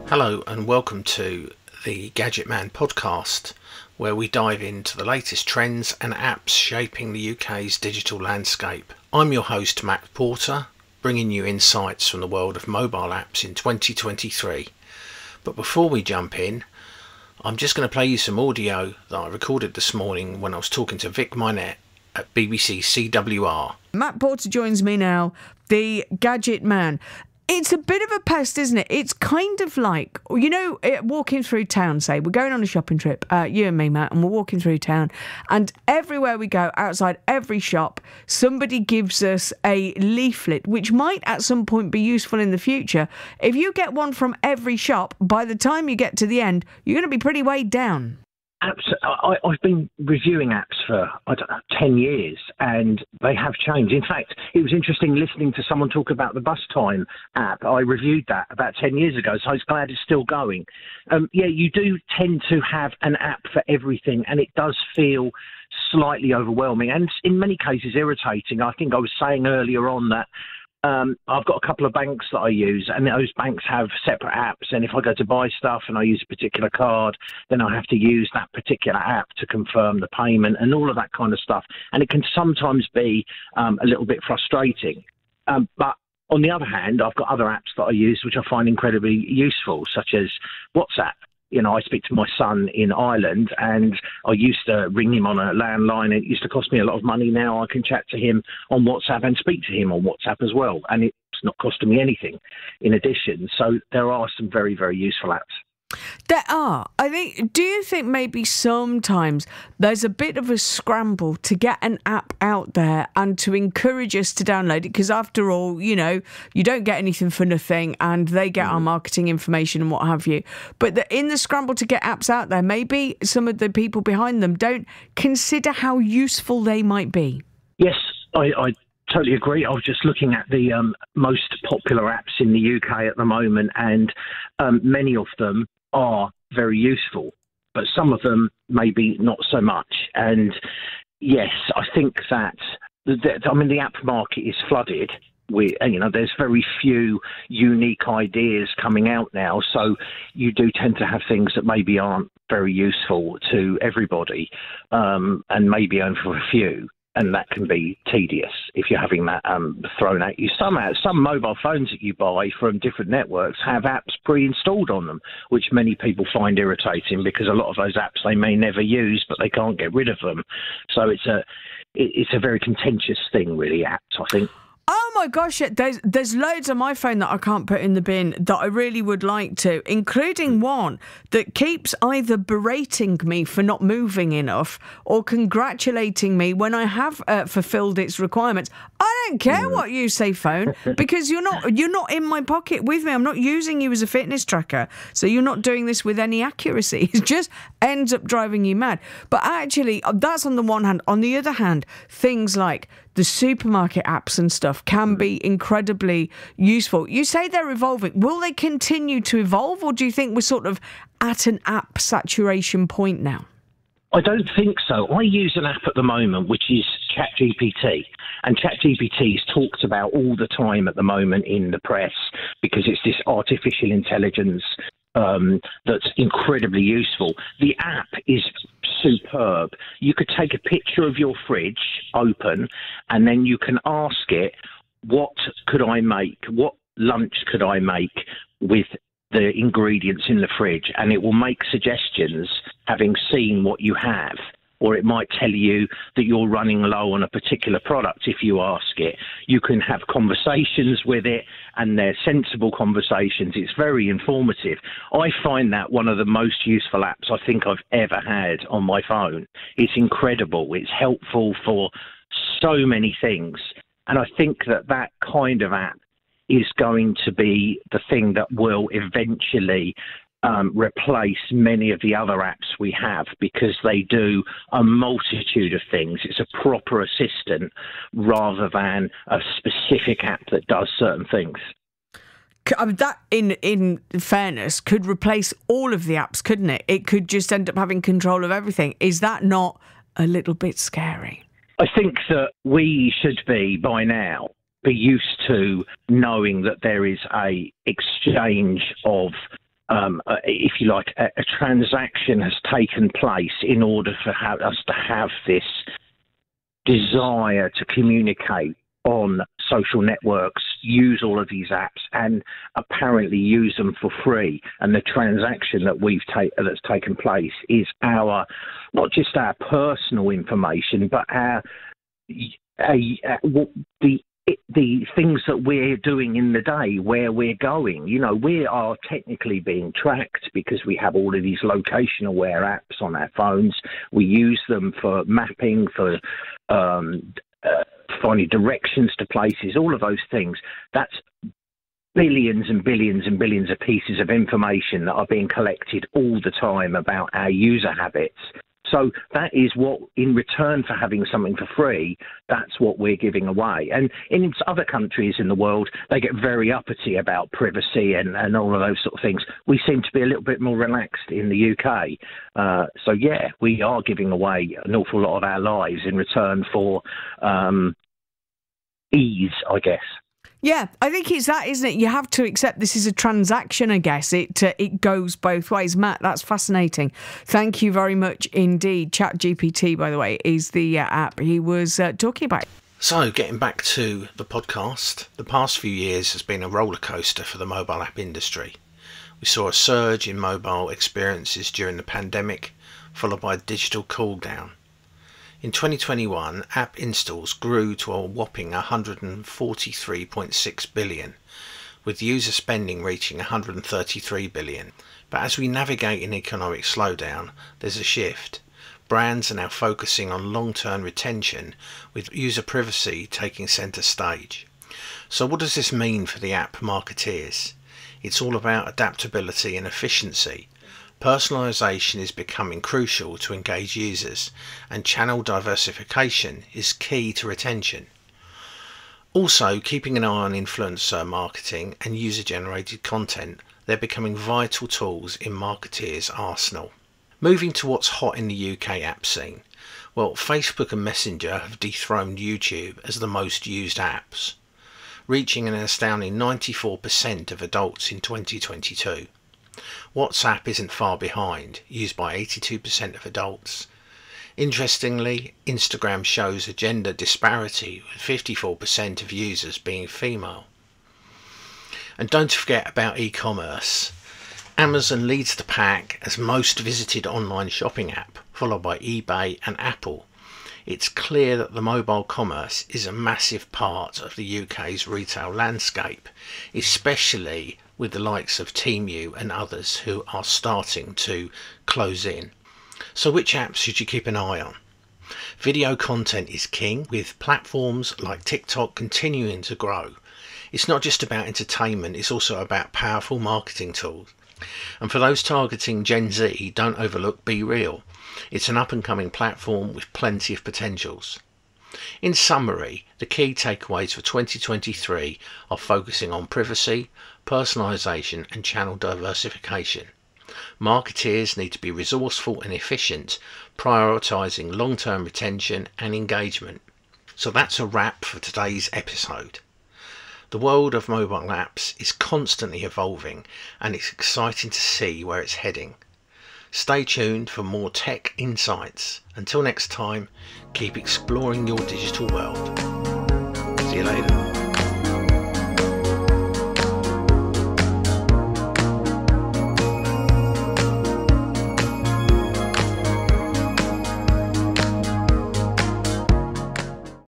Hello and welcome to the Gadget Man podcast, where we dive into the latest trends and apps shaping the UK's digital landscape. I'm your host Matt Porter, bringing you insights from the world of mobile apps in 2023. But before we jump in, I'm just going to play you some audio that I recorded this morning when I was talking to Vic Minett at BBC CWR. Matt Porter joins me now, the Gadget Man. It's a bit of a pest, isn't it? It's kind of like, walking through town, say, we're going on a shopping trip, you and me, Matt, and we're walking through town, and everywhere we go, outside every shop, somebody gives us a leaflet, which might at some point be useful in the future. If you get one from every shop, by the time you get to the end, you're going to be pretty weighed down. Apps, I've been reviewing apps for, 10 years, and they have changed. In fact, it was interesting listening to someone talk about the bus time app. I reviewed that about 10 years ago, so I was glad it's still going. You do tend to have an app for everything, and it does feel slightly overwhelming and in many cases irritating. I think I was saying earlier on that I've got a couple of banks that I use, and those banks have separate apps. And if I go to buy stuff and I use a particular card, then I have to use that particular app to confirm the payment and all of that kind of stuff. And it can sometimes be a little bit frustrating. But on the other hand, I've got other apps that I use which I find incredibly useful, such as WhatsApp. I speak to my son in Ireland, and I used to ring him on a landline. It used to cost me a lot of money. Now I can chat to him on WhatsApp and speak to him on WhatsApp as well. And it's not costing me anything in addition. So there are some very, very useful apps. There are. Do you think maybe sometimes there's a bit of a scramble to get an app out there and to encourage us to download it? Because after all, you don't get anything for nothing, and they get our marketing information and what have you. But in the scramble to get apps out there, maybe some of the people behind them don't consider how useful they might be. Yes, I totally agree. I was just looking at the most popular apps in the UK at the moment, and many of them are very useful, but some of them maybe not so much. And yes, I think that the app market is flooded with, there's very few unique ideas coming out now, so you do tend to have things that maybe aren't very useful to everybody, and maybe only for a few. And that can be tedious if you're having that thrown at you. Some mobile phones that you buy from different networks have apps pre-installed on them, which many people find irritating because a lot of those apps they may never use, but they can't get rid of them. So it's a very contentious thing, really, apps, I think. Oh my gosh, there's loads on my phone that I can't put in the bin that I really would like to, including one that keeps either berating me for not moving enough or congratulating me when I have fulfilled its requirements. I don't care what you say, phone, because you're not in my pocket with me. I'm not using you as a fitness tracker, so you're not doing this with any accuracy. It just ends up driving you mad. But actually, that's on the one hand. On the other hand, things like the supermarket apps and stuff can be incredibly useful. You say they're evolving. Will they continue to evolve, or do you think we're sort of at an app saturation point now? I don't think so. I use an app at the moment which is ChatGPT, and ChatGPT is talked about all the time at the moment in the press because it's this artificial intelligence that's incredibly useful. The app is superb. You could take a picture of your fridge open, and then you can ask it, what could I make? What lunch could I make with the ingredients in the fridge? And it will make suggestions having seen what you have. Or it might tell you that you're running low on a particular product if you ask it. You can have conversations with it, and they're sensible conversations. It's very informative. I find that one of the most useful apps I think I've ever had on my phone. It's incredible. It's helpful for so many things. And I think that kind of app is going to be the thing that will eventually replace many of the other apps we have, because they do a multitude of things. It's a proper assistant rather than a specific app that does certain things. That, in fairness, could replace all of the apps, couldn't it? It could just end up having control of everything. Is that not a little bit scary? I think that we should be used to knowing that there is a exchange of if you like, a transaction has taken place in order for us to have this desire to communicate on social networks, use all of these apps, and apparently use them for free. And the transaction that that's taken place is not just our personal information, but the things that we're doing in the day, where we're going. You know, we are technically being tracked because we have all of these location-aware apps on our phones. We use them for mapping, for finding directions to places, all of those things. That's billions and billions and billions of pieces of information that are being collected all the time about our user habits. So that is what, in return for having something for free, that's what we're giving away. And in other countries in the world, they get very uppity about privacy and all of those sort of things. We seem to be a little bit more relaxed in the UK. So, yeah, we are giving away an awful lot of our lives in return for ease, I guess. Yeah, I think it's that, isn't it? You have to accept this is a transaction, I guess. It goes both ways. Matt, that's fascinating. Thank you very much indeed. ChatGPT, by the way, is the app he was talking about. So, getting back to the podcast, the past few years has been a roller coaster for the mobile app industry. We saw a surge in mobile experiences during the pandemic, followed by a digital cool down. In 2021, app installs grew to a whopping 143.6 billion, with user spending reaching 133 billion. But as we navigate an economic slowdown, there's a shift. Brands are now focusing on long-term retention, with user privacy taking centre stage. So what does this mean for the app marketeers? It's all about adaptability and efficiency. Personalisation is becoming crucial to engage users, and channel diversification is key to retention. Also, keeping an eye on influencer marketing and user-generated content, they're becoming vital tools in marketeers' arsenal. Moving to what's hot in the UK app scene. Well, Facebook and Messenger have dethroned YouTube as the most used apps, reaching an astounding 94% of adults in 2022. WhatsApp isn't far behind, used by 82% of adults. Interestingly, Instagram shows a gender disparity, with 54% of users being female. And don't forget about e-commerce. Amazon leads the pack as most visited online shopping app, followed by eBay and Apple. It's clear that the mobile commerce is a massive part of the UK's retail landscape, especially with the likes of Temu and others who are starting to close in. So which apps should you keep an eye on? Video content is king, with platforms like TikTok continuing to grow. It's not just about entertainment, it's also about powerful marketing tools. And for those targeting Gen Z, don't overlook Be Real. It's an up-and-coming platform with plenty of potentials. In summary, the key takeaways for 2023 are focusing on privacy, personalisation and channel diversification. Marketeers need to be resourceful and efficient, prioritising long-term retention and engagement. So that's a wrap for today's episode. The world of mobile apps is constantly evolving, and it's exciting to see where it's heading. Stay tuned for more tech insights. Until next time, keep exploring your digital world. See you later.